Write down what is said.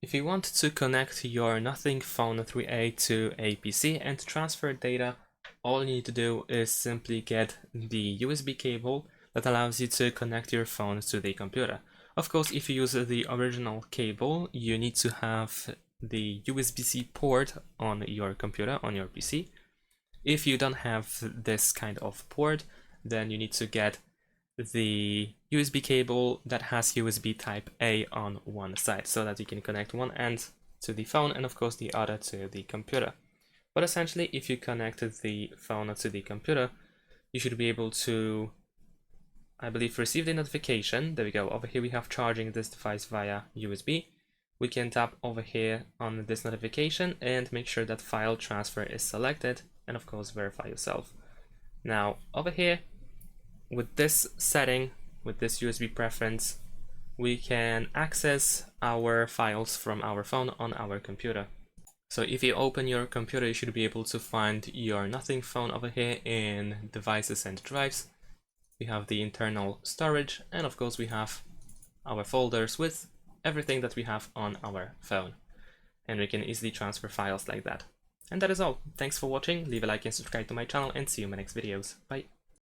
If you want to connect your Nothing Phone 3A to a PC and transfer data, all you need to do is simply get the USB cable that allows you to connect your phone to the computer. Of course, if you use the original cable, you need to have the USB-C port on your computer, on your PC. If you don't have this kind of port, then you need to get the USB cable that has USB type A on one side so that you can connect one end to the phone and of course the other to the computer. But essentially, if you connected the phone to the computer, you should be able to, I believe, receive the notification. There we go. Over here we have charging this device via USB. We can tap over here on this notification and make sure that file transfer is selected and of course verify yourself. Now over here, with this setting, with this USB preference, we can access our files from our phone on our computer. So if you open your computer, you should be able to find your Nothing Phone over here in devices and drives. We have the internal storage, and of course we have our folders with everything that we have on our phone. And we can easily transfer files like that. And that is all. Thanks for watching, leave a like and subscribe to my channel, and see you in my next videos. Bye!